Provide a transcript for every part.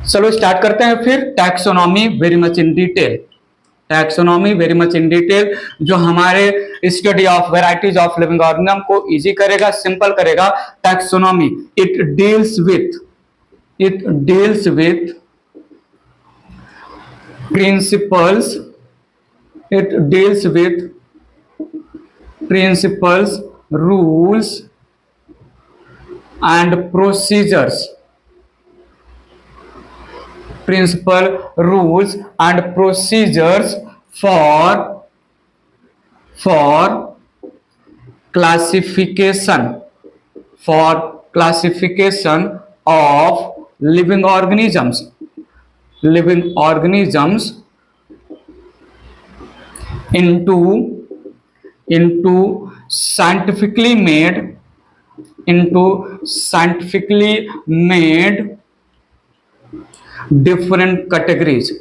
चलो स्टार्ट करते हैं फिर taxonomy very much in detail. Taxonomy very much in detail जो हमारे study of varieties of living organism को इजी करेगा, सिंपल करेगा। Taxonomy it deals with principles, it deals with principles, rules and procedures, principle, rules and procedures for classification of living organisms into scientifically made different categories.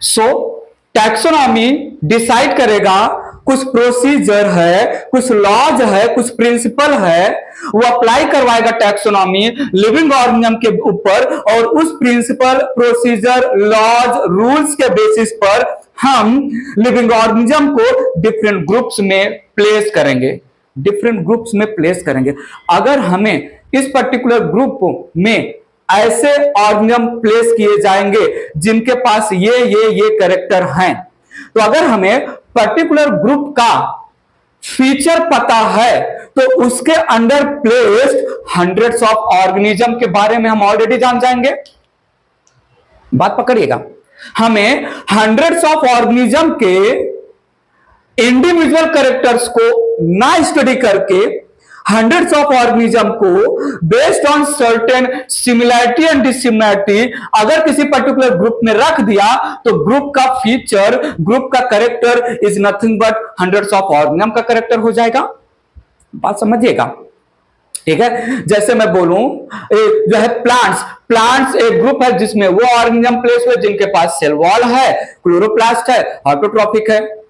So taxonomy decide करेगा कुछ procedure है, कुछ laws है, कुछ principal है, वो apply करवाएगा taxonomy living organism के ऊपर, और उस प्रिंसिपल, प्रोसीजर, लॉज, रूल्स के बेसिस पर हम लिविंग ऑर्गेनिज्म को डिफरेंट ग्रुप्स में प्लेस करेंगे। अगर हमें इस पर्टिकुलर ग्रुप में ऐसे ऑर्गेनिज्म प्लेस किए जाएंगे जिनके पास ये कैरेक्टर हैं, तो अगर हमें पर्टिकुलर ग्रुप का फीचर पता है तो उसके under placed hundreds of organism के बारे में हम ऑलरेडी जान जाएंगे। बात पकड़िएगा, हमें हंड्रेड्स ऑफ ऑर्गेनिज्म के इंडिविजुअल कैरेक्टर्स को ना स्टडी करके हंड्रेड्स ऑफ ऑर्गेनिज्म को based on certain similarity and dissimilarity अगर किसी पर्टिकुलर ग्रुप में रख दिया तो ग्रुप का फीचर, ग्रुप का character is nothing but hundreds of organism का कैरेक्टर हो जाएगा। बात समझिएगा, ठीक है। जैसे मैं बोलूं जो है प्लांट्स एक ग्रुप है जिसमें वो ऑर्गेनिज्म प्लेस हुए जिनके पास सेल वॉल है, क्लोरोप्लास्ट है, ऑटोट्रॉफिक है।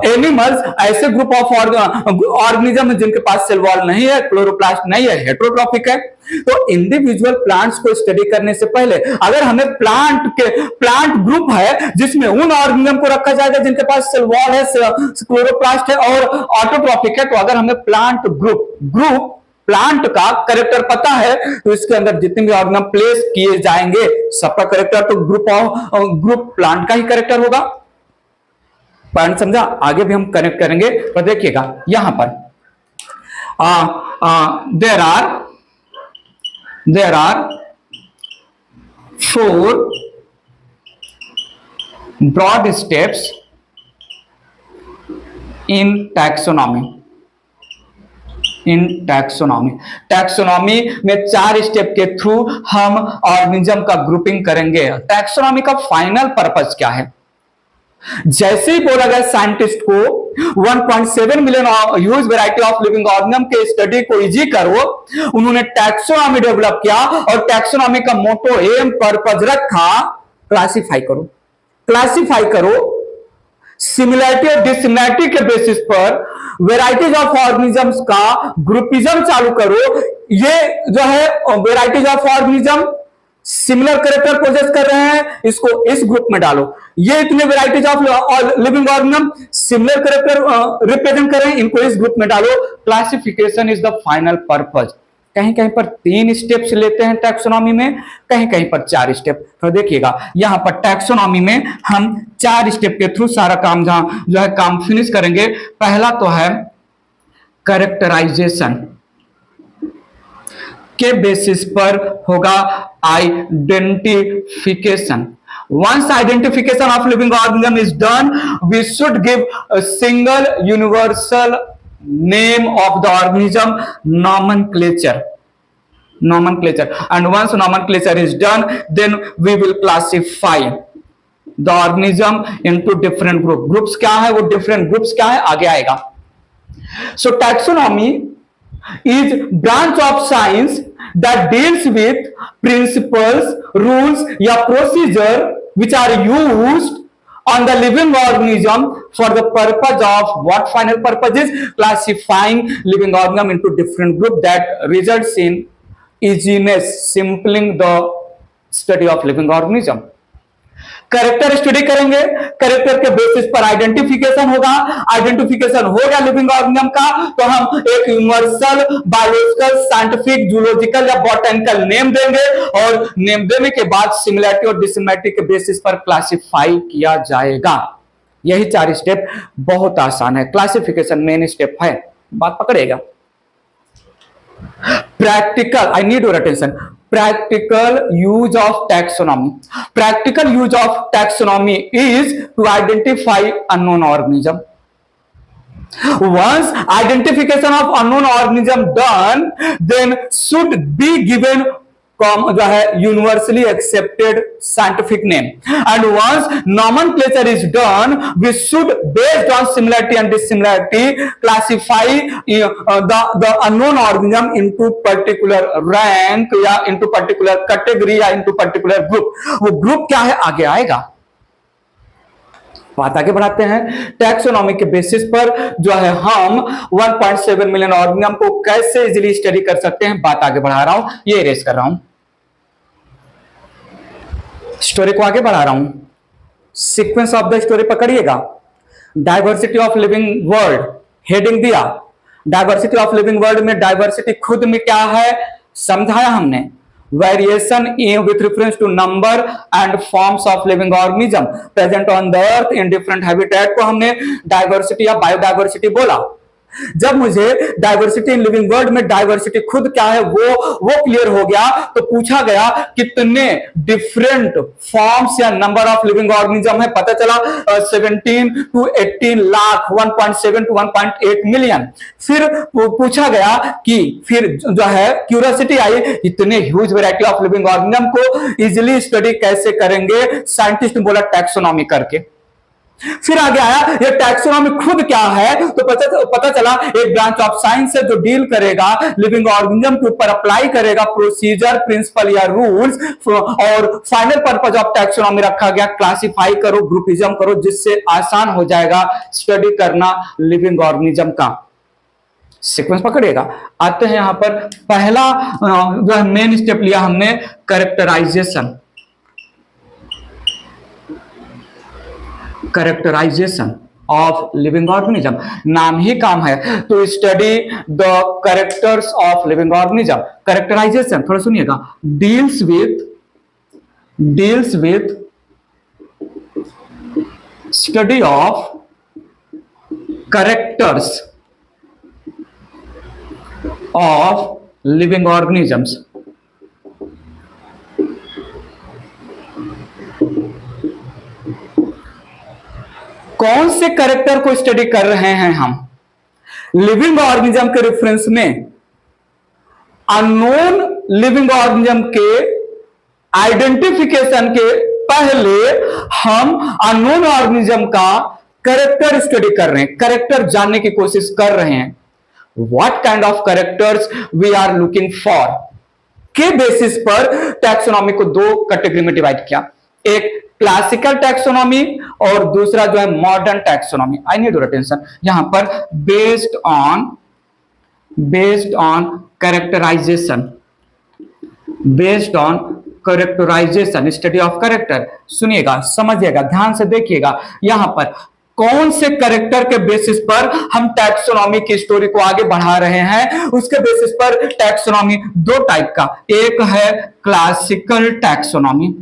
एनिमल्स ऐसे ग्रुप ऑफ ऑर्गेनिज्म जिनके पास सेल वॉल नहीं है, क्लोरोप्लास्ट नहीं है, हेटेरोट्रॉफिक है। तो इंडिविजुअल प्लांट्स को स्टडी करने से पहले अगर हमें प्लांट ग्रुप है जिसमें उन ऑर्गेनिज्म को रखा जाएगा जिनके पास सेल वॉल है, क्लोरोप्लास्ट है और ऑटोट्रॉफिक है, तो अगर हमें प्लांट का कैरेक्टर पता है तो इसके अंदर जितने भी ऑर्गेनिज्म प्लेस किए जाएंगे सबका कैरेक्टर तो ग्रुप प्लांट का ही कैरेक्टर होगा। पॉइंट समझा? आगे भी हम कनेक्ट करेंगे, पर देखिएगा यहां पर there are 4 broad steps in taxonomy. Taxonomy में 4 स्टेप के थ्रू हम ऑर्गेनिज्म का ग्रुपिंग करेंगे। टैक्सोनॉमी का फाइनल पर्पस क्या है? जैसे ही बोला गया साइंटिस्ट को 1.7 million huge variety of living organism के स्टडी को इजी करो, उन्होंने टैक्सोनॉमी डेवलप किया और टैक्सोनॉमी का मोटो एम पर्पस रखा क्लासिफाई करो सिमिलैरिटी और डिसिमिलैरिटी के बेसिस पर वेराइटीज ऑफ ऑर्गेनिजम्स का ग्रुपिज्म चालू करो। ये जो है varieties of organism similar character possess कर रहे हैं, इसको इस ग्रुप में डालो। ये इतने varieties of living organism similar character represent कर रहे हैं, इनको इस ग्रुप में डालो। Classification is the final purpose. कहीं कहीं पर 3 स्टेप्स लेते हैं टैक्सोनॉमी में, कहीं कहीं पर 4 स्टेप। तो देखिएगा यहां पर टैक्सोनॉमी में हम 4 स्टेप के थ्रू सारा काम जो है काम फिनिश करेंगे। पहला तो है कैरेक्टराइजेशन के बेसिस पर होगा identification. Once identification of living organism is done, we should give a single universal name of the organism, nomenclature. And once nomenclature is done, then we will classify the organism into different groups क्या है वो different groups क्या है आगे आएगा। So taxonomy is branch of science that deals with principles, rules या procedure which are used on the living organism for the purpose of what final purpose is classifying living organism into different group that results in easiness simpling the study of living organism. Character study करेंगे, character के basis पर identification होगा, identification हो गया living organism का तो हम एक यूनिवर्सल बायोलॉजिकल साइंटिफिक जूलॉजिकल या बॉटनिकल नेम देंगे और नेम देने के बाद सिमिलैरिटी और डिसिमिलैरिटी के बेसिस पर क्लासिफाई किया जाएगा। यही 4 स्टेप बहुत आसान है, क्लासिफिकेशन मेन स्टेप है, बात पकड़ेगा। Practical, I need your attention. Practical use of taxonomy. Practical use of taxonomy is to identify unknown organism. Once identification of unknown organism done, then should be given जो है universally accepted scientific name and once nomenclature is done we should based on similarity and dissimilarity classify the unknown organism into particular rank या into particular category या into particular group. वो group क्या है आगे आएगा, बात आगे बढ़ाते हैं। टैक्सोनॉमी के बेसिस पर जो है हम 1.7 मिलियन ऑर्गेनिज्म को कैसे इजीली स्टडी कर सकते हैं, बात आगे बढ़ा रहा हूं, ये इरेज कर रहा हूं, स्टोरी को आगे बढ़ा रहा हूं। सीक्वेंस ऑफ द स्टोरी पकड़िएगा। Diversity of living world heading दिया, डाइवर्सिटी ऑफ लिविंग वर्ल्ड में डाइवर्सिटी खुद में क्या है समझाया हमने, variation with reference to number and forms of living organism present on the earth in different habitat को हमने डाइवर्सिटी या बायोडाइवर्सिटी बोला। जब मुझे डाइवर्सिटी इन लिविंग वर्ल्ड में डाइवर्सिटी खुद क्या है वो क्लियर हो गया तो पूछा गया कितने डिफरेंट फॉर्म्स या नंबर ऑफ लिविंग ऑर्गेनिज्म है, पता चला 17 to 18 लाख, 1.7 to 1.8 मिलियन। फिर पूछा गया कि फिर जो है क्यूरियोसिटी आई इतने huge variety of living organism को इजीली स्टडी कैसे करेंगे, साइंटिस्ट ने बोला टैक्सोनॉमी करके। फिर आगे आया ये टैक्सोनॉमी खुद क्या है तो पता चला एक ब्रांच ऑफ साइंस है जो डील करेगा लिविंग ऑर्गेनिज्म के ऊपर, अप्लाई करेगा प्रोसीजर प्रिंसिपल या रूल्स और फाइनल पर्पस ऑफ टैक्सोनॉमी रखा गया क्लासिफाई करो, ग्रुपिज्म करो, जिससे आसान हो जाएगा स्टडी करना लिविंग ऑर्गेनिज्म का। सीक्वेंस पकड़िएगा। आते हैं यहां पर पहला जो मेन स्टेप लिया हमने characterisation, characterisation of living organism, नाम ही काम है to study the characters of living organism. Characterisation थोड़ा सुनिएगा, deals with study of characters of living organisms. कौन से कैरेक्टर को स्टडी कर रहे हैं हम लिविंग ऑर्गेनिज्म के रेफरेंस में? अननोन लिविंग ऑर्गेनिज्म के आइडेंटिफिकेशन के पहले हम अननोन ऑर्गेनिज्म का कैरेक्टर स्टडी कर रहे हैं, कैरेक्टर जानने की कोशिश कर रहे हैं। What kind of characters we are looking for के बेसिस पर टैक्सोनॉमी को 2 कैटेगरी में डिवाइड किया, एक क्लासिकल टैक्सोनॉमी और दूसरा जो है modern taxonomy. I need your attention. यहां पर based on characterization study of character. सुनिएगा, समझिएगा, ध्यान से देखिएगा, यहां पर कौन से कैरेक्टर के बेसिस पर हम टैक्सोनॉमी की स्टोरी को आगे बढ़ा रहे हैं, उसके बेसिस पर टैक्सोनॉमी 2 टाइप का, एक है classical taxonomy,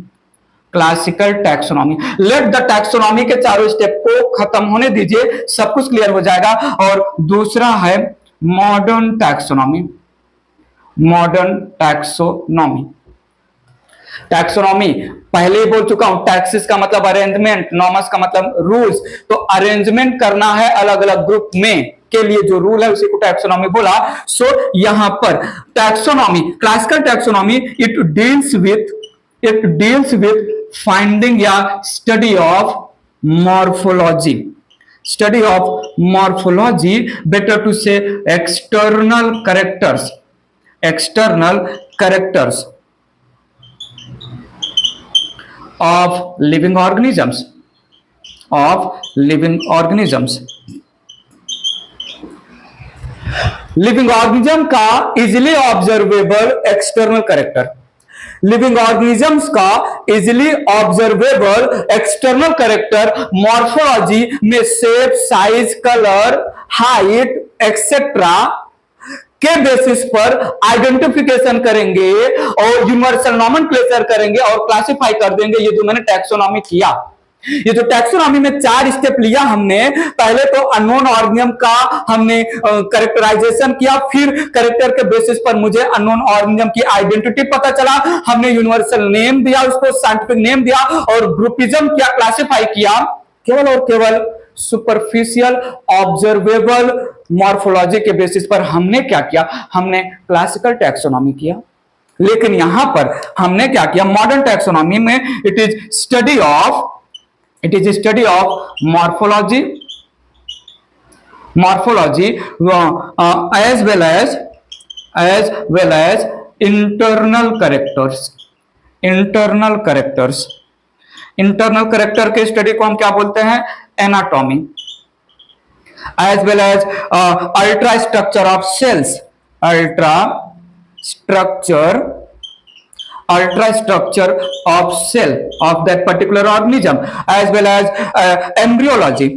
classical taxonomy. Let the taxonomy के चारों स्टेप को खत्म होने दीजिए, सब कुछ क्लियर हो जाएगा। और दूसरा है modern taxonomy, modern taxonomy. Taxonomy पहले ही बोल चुका हूं, टैक्सिस का मतलब अरेंजमेंट, नॉमस का मतलब रूल्स, तो अरेंजमेंट करना है अलग अलग ग्रुप में के लिए जो रूल है उसी को टैक्सोनॉमी बोला। सो यहां पर taxonomy, classical taxonomy it deals with finding या study of morphology, study of morphology, better to say external characters of living organisms. of living organisms. Living organism का easily observable external character, living organisms का easily observable external character morphology में shape, size, colour, height etcetera के basis पर identification करेंगे और universal nomenclature करेंगे और classify कर देंगे। ये जो मैंने टैक्सोनॉमी किया, ये जो टैक्सोनॉमी में 4 स्टेप लिया हमने, पहले तो अननोन ऑर्गेनिज्म का हमने कैरेक्टराइजेशन किया, फिर कैरेक्टर के बेसिस पर मुझे अननोन ऑर्गेनिज्म की आइडेंटिटी पता चला, हमने यूनिवर्सल नेम दिया, उसको साइंटिफिक नेम दिया और ग्रुपिज्म किया, क्लासिफाई किया। केवल और केवल सुपरफिशियल ऑब्जर्वेबल मॉर्फोलॉजी के बेसिस पर हमने क्या किया, हमने क्लासिकल टैक्सोनॉमी किया। लेकिन यहां पर हमने क्या किया, मॉडर्न टैक्सोनॉमी में it is study of morphology as well as internal character के स्टडी को हम क्या बोलते हैं, anatomy, as well as ultra structure of cells, ultra structure of cell of that particular organism, as well as embryology,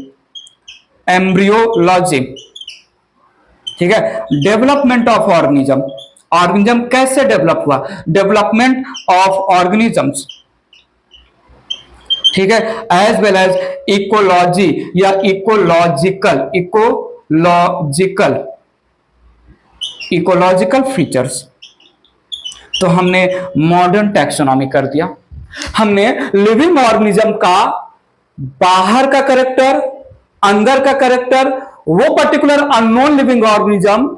ठीक है, development of organism कैसे develop हुआ, डेवलपमेंट ऑफ ऑर्गेनिजम्स, ठीक है, एज वेल एज इकोलॉजी या ecological features. तो हमने modern taxonomy कर दिया। हमने लिविंग ऑर्गेनिज्म का बाहर का कैरेक्टर, अंदर का कैरेक्टर, वो पर्टिकुलर अननोन लिविंग ऑर्गेनिज्म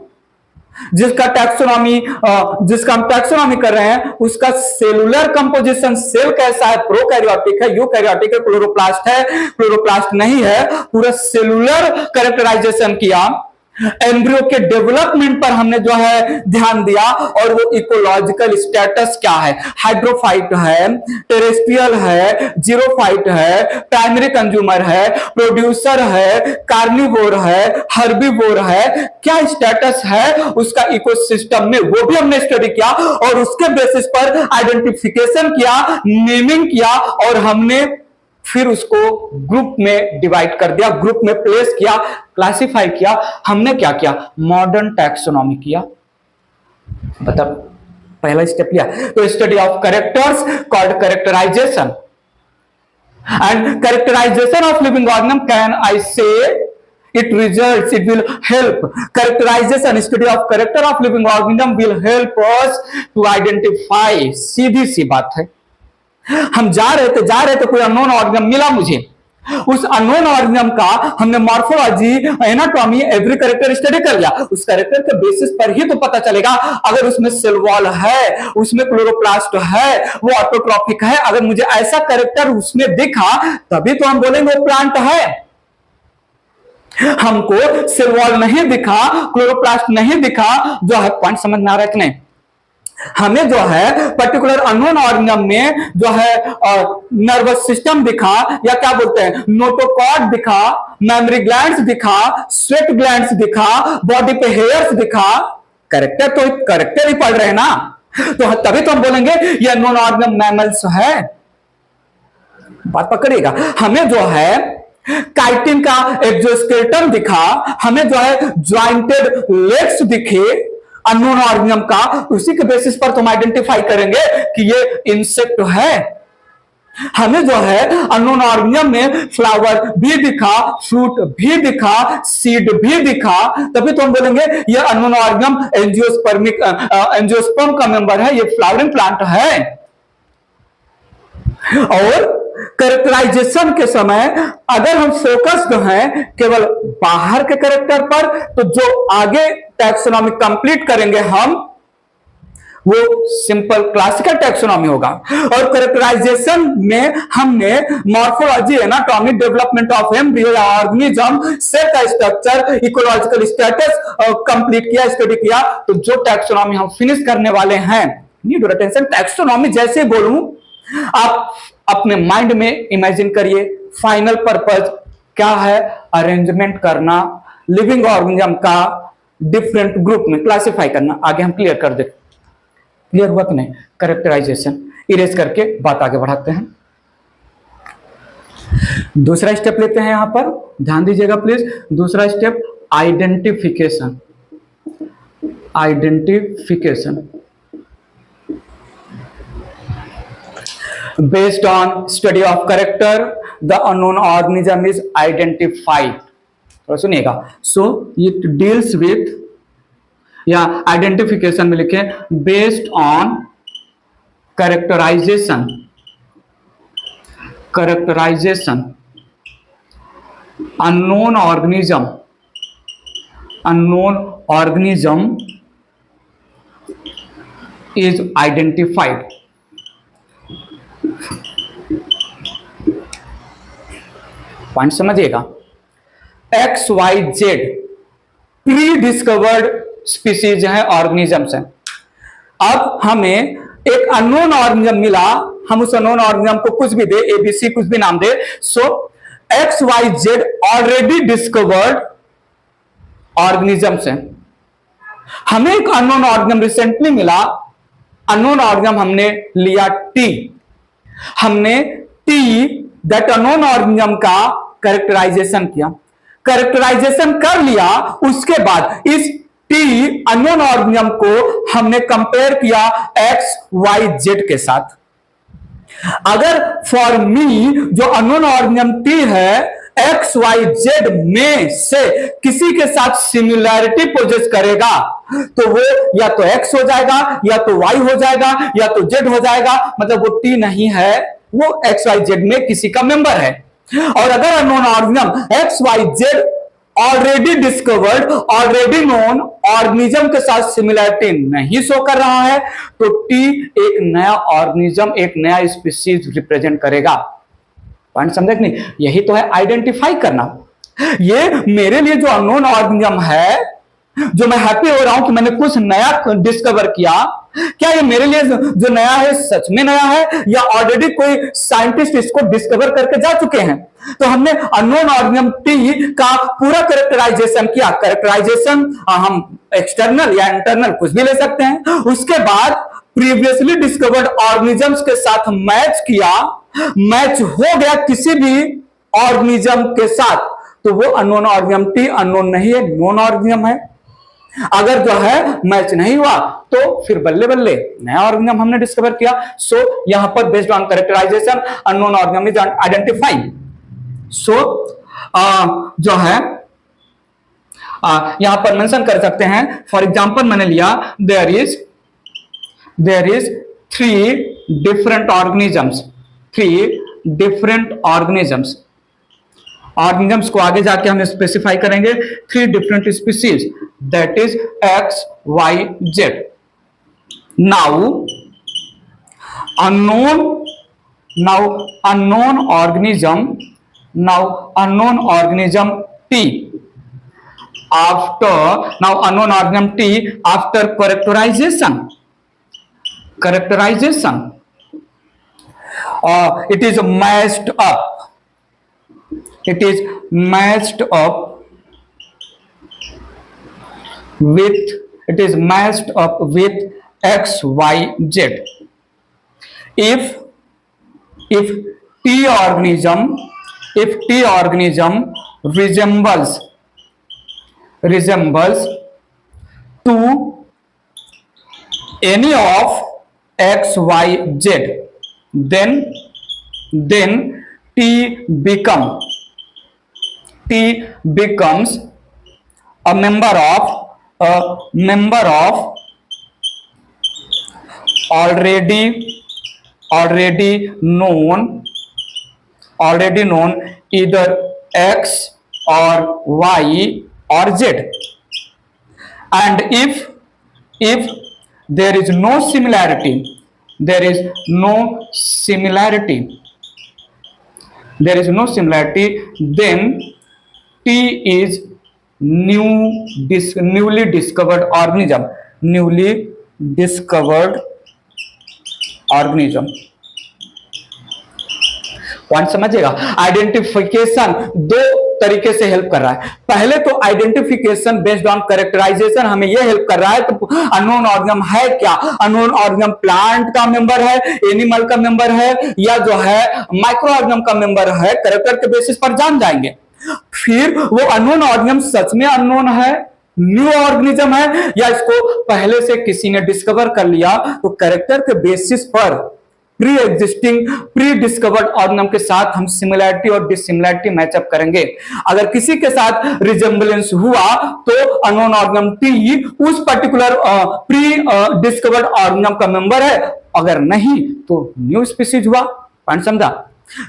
जिसका हम टैक्सोनॉमी कर रहे हैं, उसका सेलुलर कंपोजिशन, सेल कैसा है, प्रोकैरियोटिक है, यूकैरियोटिक है, क्लोरोप्लास्ट नहीं है, पूरा सेलुलर कैरेक्टराइजेशन किया। एम्ब्रियो के डेवलपमेंट पर हमने जो है ध्यान दिया और वो इकोलॉजिकल स्टेटस क्या है, हाइड्रोफाइट है, टेरेस्ट्रियल है, जीरोफाइट है, प्राइमरी कंज्यूमर है, प्रोड्यूसर है, कार्निवोर है, हर्बीवोर है, क्या स्टेटस है उसका इकोसिस्टम में, वो भी हमने स्टडी किया और उसके बेसिस पर आइडेंटिफिकेशन किया, नेमिंग किया और हमने फिर उसको ग्रुप में डिवाइड कर दिया, ग्रुप में प्लेस किया, क्लासिफाई किया। हमने क्या किया, मॉडर्न टैक्सोनॉमी किया। मतलब पहला स्टेप लिया तो study of characters called characterization, and characterization of living organism can I say it will help characterization, study of character of living organism will help us to identify। सीधी सी बात है, हम जा रहे थे कोई अननोन ऑर्गेनिज्म मिला मुझे, उस अननोन ऑर्गेनिज्म का हमने morphology, anatomy, every character study कर लिया। उस कैरेक्टर के बेसिस पर ही तो पता चलेगा अगर उसमें सेल वॉल है, उसमें क्लोरोप्लास्ट है, वो ऑटोट्रॉफिक है। अगर मुझे ऐसा कैरेक्टर उसमें दिखा तभी तो हम बोलेंगे वो प्लांट है। हमको सेल वॉल नहीं दिखा, क्लोरोप्लास्ट नहीं दिखा, जो है पॉइंट समझ में आ रहा है कि नहीं। हमें जो है पर्टिकुलर अननोन ऑर्गेनिज्म में जो है नर्वस सिस्टम दिखा, या क्या बोलते हैं नोटोकॉर्ड दिखा, मेमोरी ग्लैंड्स दिखा, स्वेट ग्लैंड्स दिखा, बॉडी पे हेयर्स दिखा, कैरेक्टर ही पढ़ रहे हैं ना, तो तभी तो हम बोलेंगे ये अननोन ऑर्गेनिज्म मैमल्स है। बात पकड़िएगा। हमें जो है काइटिन का एक्सोस्केलेटन दिखा, हमें जो है ज्वाइंटेड लेग्स दिखे अननोन ऑर्गेनिज्म का, उसी के बेसिस पर तुम आइडेंटिफाई करेंगे कि ये इंसेक्ट है। हमें जो है अननोन ऑर्गेनिज्म में फ्लावर भी दिखा, फ्रूट भी दिखा, सीड भी दिखा, तभी तो हम बोलेंगे ये अननोन ऑर्गेनिज्म एंजियोस्पर्म का मेंबर है, ये फ्लावरिंग प्लांट है। और कैरेक्टराइजेशन के समय अगर हम फोकस्ड हैं केवल बाहर के कैरेक्टर पर, तो जो आगे टैक्सोनॉमी कंप्लीट करेंगे हम, वो सिंपल क्लासिकल टैक्सोनॉमी होगा। और कैरेक्टराइजेशन में हमने morphology, anatomy, development of embryo या ऑर्गेनिज्म, सेल का स्ट्रक्चर, इकोलॉजिकल स्टेटस कंप्लीट किया, स्टडी किया। तो जो टैक्सोनॉमी हम फिनिश करने वाले हैं, नीड अटेंशन, टैक्सोनॉमी जैसे बोलूं आप अपने माइंड में इमेजिन करिए, फाइनल पर्पज क्या है? अरेंजमेंट करना, लिविंग ऑर्गेनिज्म का डिफरेंट ग्रुप में क्लासिफाई करना। आगे हम क्लियर कर दे, क्लियर हुआ कि नहीं? कैरेक्टराइजेशन इरेज करके बात आगे बढ़ाते हैं। दूसरा स्टेप लेते हैं, यहां पर ध्यान दीजिएगा प्लीज। दूसरा step identification. Identification based on study of character the unknown organism is identified। थोड़ा सुनिएगा। so it deals with, या आइडेंटिफिकेशन में लिखे based on characterization. Characterization unknown organism is identified। Point समझिएगा। XYZ प्री डिस्कवर्ड स्पीसीज है, organisms है। अब हमें एक अननोन ऑर्गेनिज्म मिला, हम उस अननोन ऑर्गेनिज्म को कुछ भी दे, ABC कुछ भी नाम दे। सो XYZ ऑलरेडी डिस्कवर्ड ऑर्गेनिजम्स है। हमें एक अननोन ऑर्गेनिज्म रिसेंटली मिला, अननोन ऑर्गेनिज्म हमने लिया T। हमने T दैट अननोन ऑर्गेनिज्म का कैरेक्टराइजेशन किया। कैरेक्टराइजेशन कर लिया, उसके बाद इस T अननोन ऑर्गेनिज्म को हमने कंपेयर किया XYZ के साथ। अगर फॉर मी जो अननोन ऑर्गेनिज्म T है XYZ में से किसी के साथ सिमिलैरिटी पोजेस करेगा तो वो या तो X हो जाएगा, या तो Y हो जाएगा, या तो Z हो जाएगा। मतलब वो T नहीं है, वो XYZ में किसी का मेंबर है। और अगर unknown organism XYZ already discovered, already known organism के साथ सिमिलैरिटी नहीं शो कर रहा है तो T एक नया ऑर्गेनिज्म, एक नया स्पीशीज रिप्रेजेंट करेगा। पॉइंट समझे कि नहीं? यही तो है आइडेंटिफाई करना। ये मेरे लिए जो अननोन ऑर्गेनिज्म है, जो मैं हैप्पी हो रहा हूं कि मैंने कुछ नया डिस्कवर किया, क्या ये मेरे लिए जो नया है सच में नया है, या ऑलरेडी कोई साइंटिस्ट इसको डिस्कवर करके जा चुके हैं? तो हमने अननोन ऑर्गेनिज्म T का पूरा कैरेक्टराइजेशन किया। कैरेक्टराइजेशन हम एक्सटर्नल या इंटरनल कुछ भी ले सकते हैं। उसके बाद प्रीवियसली डिस्कवर्ड ऑर्गेनिजम्स के साथ मैच किया, मैच हो गया किसी भी ऑर्गेनिज्म के साथ तो वो अननोन ऑर्गेनिज्म T अननोन नहीं है, नोन ऑर्गेनिज्म है। अगर जो है मैच नहीं हुआ तो फिर बल्ले बल्ले नया ऑर्गेनिज्म हमने डिस्कवर किया। सो यहां पर based on characterization unknown organism is identified. So जो है यहां पर मेंशन कर सकते हैं, फॉर एग्जांपल मैंने लिया there is 3 different organisms, 3 different organisms. Organisms को आगे जाके हम स्पेसिफाई करेंगे। 3 different species that is XYZ। Now unknown organism T after characterization it is matched up with XYZ। if T organism resembles to any of XYZ then T becomes a member of already known either X or Y or Z। and if there is no similarity then T is newly discovered organism। Point समझिएगा। Identification दो तरीके से help कर रहा है। पहले तो identification based on characterisation हमें यह हेल्प कर रहा है तो अननोन ऑर्गेनिज्म है क्या, अननोन ऑर्गेनिज्म प्लांट का मेंबर है, एनिमल का मेंबर है, या जो है माइक्रो ऑर्गेनिज्म का मेंबर है, कैरेक्टर के बेसिस पर जान जाएंगे। फिर वो अननोन ऑर्गेनिज्म सच में अननोन है, न्यू ऑर्गेनिज्म है, या इसको पहले से किसी ने डिस्कवर कर लिया, तो कैरेक्टर के बेसिस पर pre existing pre discovered organism के साथ हम सिमिलैरिटी और डिसिमिलैरिटी मैचअप करेंगे। अगर किसी के साथ रिजेंबलेंस हुआ तो अननोन ऑर्गेनिज्म टी उस पर्टिकुलर प्री डिस्कवर्ड ऑर्गेनिज्म का मेंबर है, अगर नहीं तो न्यू स्पीसीज हुआ। पॉइंट समझा?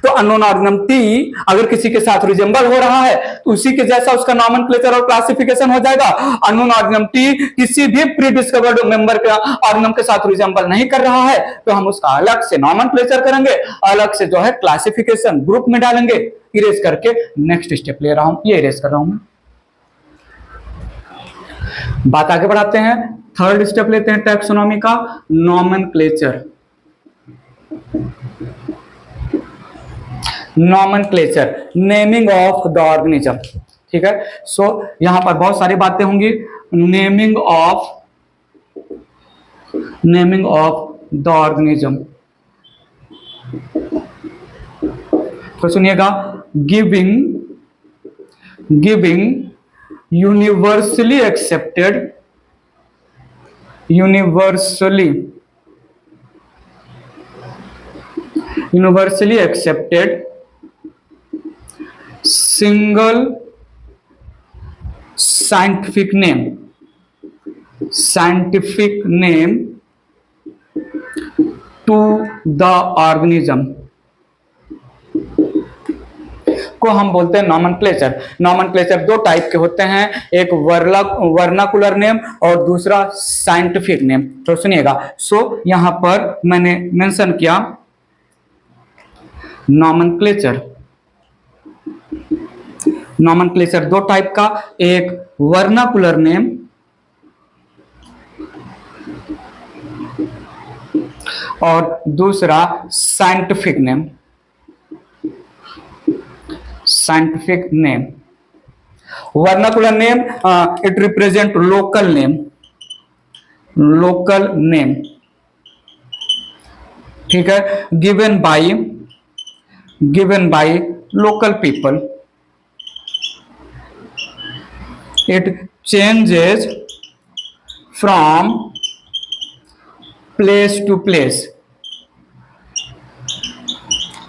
तो अननोन ऑर्गेनिज्म टी अगर किसी के साथ रिजेंबल हो रहा है तो उसी के जैसा उसका नॉमेनक्लेचर और क्लासिफिकेशन हो जाएगा। अननोन ऑर्गेनिज्म टी किसी भी प्री डिस्कवर्ड मेंबर के ऑर्गेनिज्म के साथ रिजेंबल नहीं कर रहा है तो हम उसका अलग से नॉमेनक्लेचर करेंगे, अलग से जो है क्लासिफिकेशन ग्रुप में डालेंगे। इरेज करके नेक्स्ट स्टेप ले रहा हूं, ये इरेज कर रहा हूं मैं। बात आगे बढ़ाते हैं, थर्ड स्टेप लेते हैं टैक्सोनॉमी का, nomenclature. Nomenclature, naming of the organism. ठीक है, सो यहां पर बहुत सारी बातें होंगी। नेमिंग ऑफ द ऑर्गेनिज्म, तो सुनिएगा, giving universally accepted single scientific name to the organism को हम बोलते हैं नॉमेनक्लेचर। नॉमेनक्लेचर दो टाइप के होते हैं, एक वर्नाकुलर नेम और दूसरा साइंटिफिक नेम। तो सुनिएगा, सो यहां पर मैंने मेंशन किया नॉमेनक्लेचर दो टाइप का, एक वर्नाकुलर नेम और दूसरा scientific name. Vernacular name it represent local name, ठीक है, given by local people. It changes from place to place,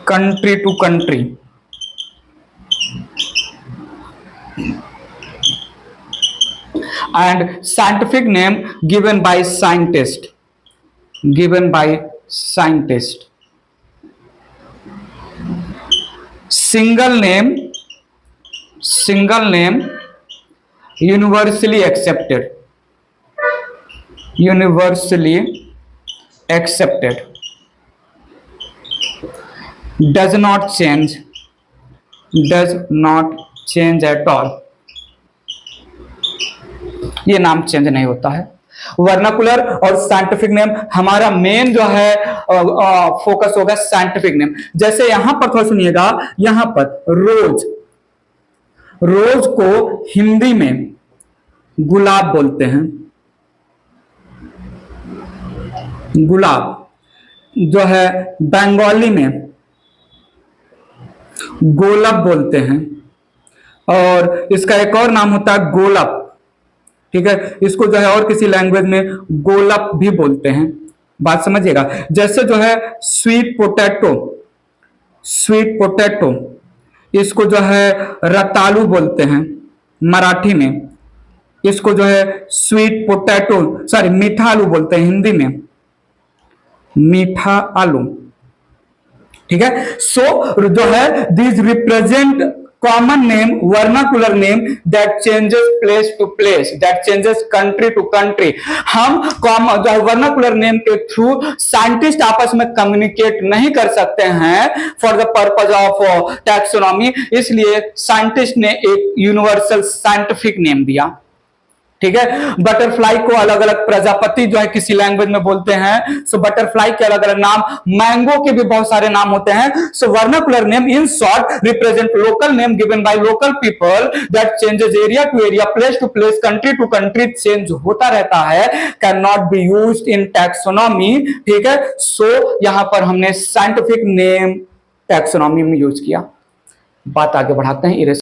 country to country. And scientific name given by scientist. Single name universally accepted, does not change at all। ये नाम change नहीं होता है। Vernacular और scientific name, हमारा main जो है focus होगा साइंटिफिक नेम। जैसे यहां पर थोड़ा सुनिएगा, यहां पर रोज को हिंदी में गुलाब बोलते हैं, गुलाब जो है बंगाली में गोलब बोलते हैं, और इसका एक और नाम होता है गोलप। ठीक है, इसको जो है और किसी लैंग्वेज में गोलप भी बोलते हैं। बात समझिएगा। जैसे जो है स्वीट पोटैटो इसको जो है रतालू बोलते हैं मराठी में, इसको जो है मीठा आलू बोलते हैं हिंदी में, मीठा आलू। ठीक है, सो जो है this represent common name, vernacular name that changes place to place, that changes country to country. हम वर्नाकुलर नेम के थ्रू साइंटिस्ट आपस में कम्युनिकेट नहीं कर सकते हैं for the purpose of taxonomy, इसलिए साइंटिस्ट ने एक यूनिवर्सल साइंटिफिक नेम दिया। ठीक है। बटरफ्लाई को अलग अलग प्रजापति जो है किसी लैंग्वेज में बोलते हैं। सो बटरफ्लाई के अलग अलग नाम, मैंगो के भी बहुत सारे नाम होते हैं। So vernacular name in short represent local name given by local people that changes area to area, place to place, country to country, change होता रहता है, can not be used in taxonomy. ठीक है। सो यहां पर हमने scientific name taxonomy में use किया। बात आगे बढ़ाते हैं।